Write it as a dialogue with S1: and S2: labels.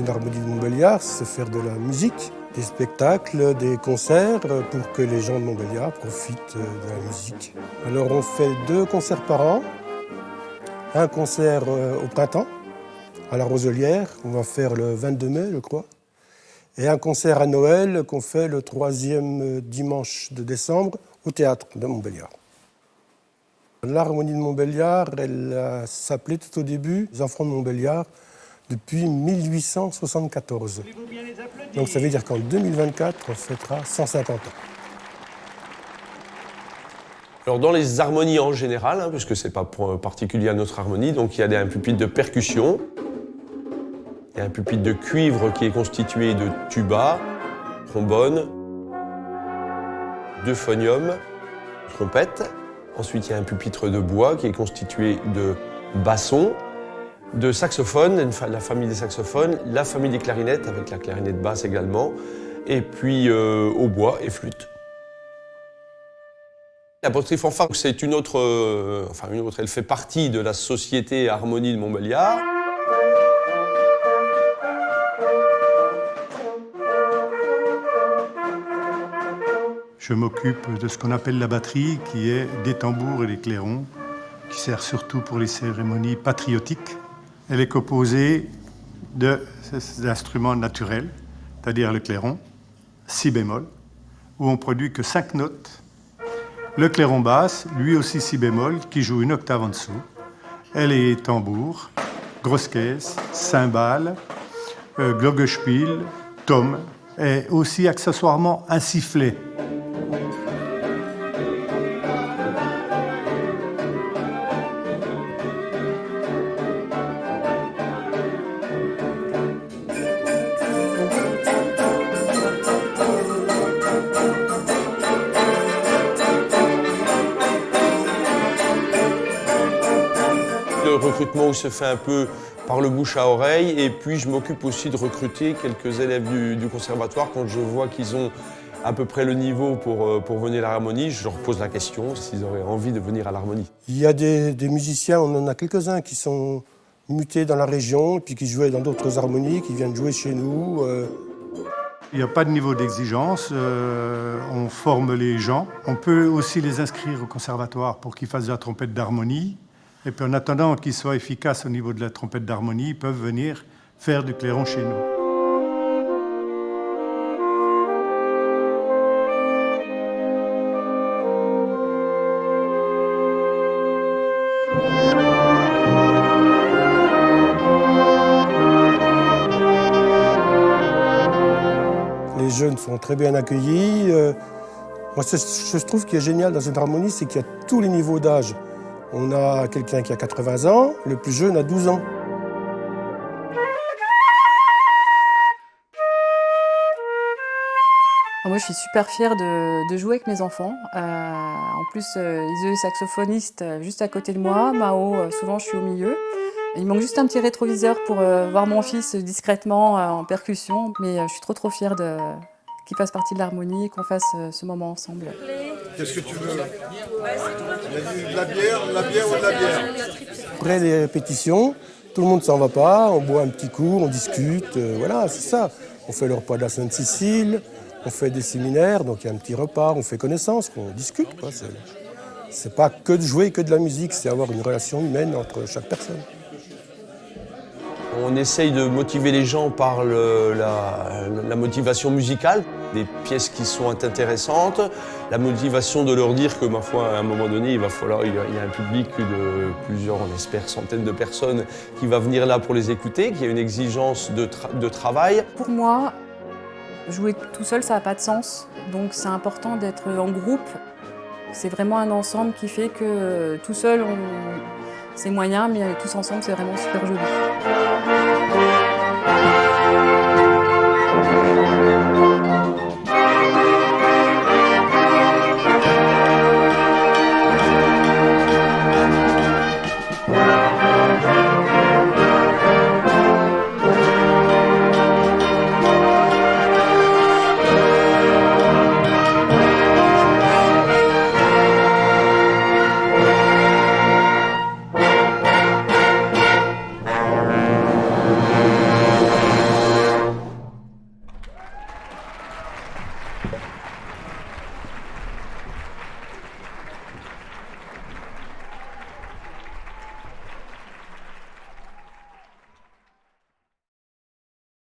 S1: une harmonie de Montbéliard, c'est faire de la musique, des spectacles, des concerts pour que les gens de Montbéliard profitent de la musique. Alors on fait 2 concerts par an, un concert au printemps, à la Roselière, on va faire le 22 mai, je crois, et un concert à Noël qu'on fait le 3e dimanche de décembre au théâtre de Montbéliard. L'harmonie de Montbéliard, elle s'appelait tout au début les Enfants de Montbéliard depuis 1874. Donc ça veut dire qu'en 2024, on fêtera 150 ans.
S2: Alors dans les harmonies en général, puisque ce n'est pas particulier à notre harmonie, donc il y a un pupitre de percussion, il y a un pupitre de cuivre qui est constitué de tuba, trombone, d'euphonium, trompette. Ensuite, il y a un pupitre de bois qui est constitué de basson, de saxophone, la famille des saxophones, la famille des clarinettes, avec la clarinette basse également, et puis hautbois et flûte. La poterie fanfare, c'est une autre, elle fait partie de la société Harmonie de Montbéliard.
S3: Je m'occupe de ce qu'on appelle la batterie, qui est des tambours et des clairons, qui sert surtout pour les cérémonies patriotiques. Elle est composée d'instruments naturels, c'est-à-dire le clairon, si bémol, où on produit que 5 notes. Le clairon basse, lui aussi si bémol, qui joue une octave en dessous. Elle est tambour, grosse caisse, cymbales, glockenspiel, tom, et aussi accessoirement un sifflet.
S2: Le recrutement se fait un peu par le bouche à oreille et puis je m'occupe aussi de recruter quelques élèves du conservatoire quand je vois qu'ils ont à peu près le niveau pour venir à l'harmonie. Je leur pose la question s'ils auraient envie de venir à l'harmonie.
S1: Il y a des musiciens, on en a quelques-uns qui sont mutés dans la région et puis qui jouaient dans d'autres harmonies, qui viennent jouer chez nous.
S3: Il n'y a pas de niveau d'exigence, on forme les gens. On peut aussi les inscrire au conservatoire pour qu'ils fassent de la trompette d'harmonie. Et puis en attendant qu'ils soient efficaces au niveau de la trompette d'harmonie, ils peuvent venir faire du clairon chez nous.
S1: Les jeunes sont très bien accueillis. Moi, je trouve ce qui est génial dans cette harmonie, c'est qu'il y a tous les niveaux d'âge. On a quelqu'un qui a 80 ans, le plus jeune a 12 ans.
S4: Moi, je suis super fière de jouer avec mes enfants. En plus, Iseu est saxophoniste juste à côté de moi. Mao, souvent, je suis au milieu. Il manque juste un petit rétroviseur pour voir mon fils discrètement en percussion. Mais je suis trop fière qu'il fasse partie de l'harmonie et qu'on fasse ce moment ensemble.
S5: Qu'est-ce que tu veux? De la bière ou de la bière?
S1: Après les répétitions, tout le monde s'en va pas, on boit un petit coup, on discute, voilà, c'est ça. On fait le repas de la Sainte-Cécile, on fait des séminaires, donc il y a un petit repas, on fait connaissance, on discute, quoi. C'est pas que de jouer, que de la musique, c'est avoir une relation humaine entre chaque personne.
S2: On essaye de motiver les gens par la motivation musicale, des pièces qui sont intéressantes, la motivation de leur dire que, ma foi, à un moment donné, il y a un public de plusieurs, on espère, centaines de personnes qui va venir là pour les écouter, qu'il y a une exigence de travail.
S4: Pour moi, jouer tout seul, ça n'a pas de sens. Donc c'est important d'être en groupe. C'est vraiment un ensemble qui fait que tout seul, c'est moyen, mais tous ensemble, c'est vraiment super joli.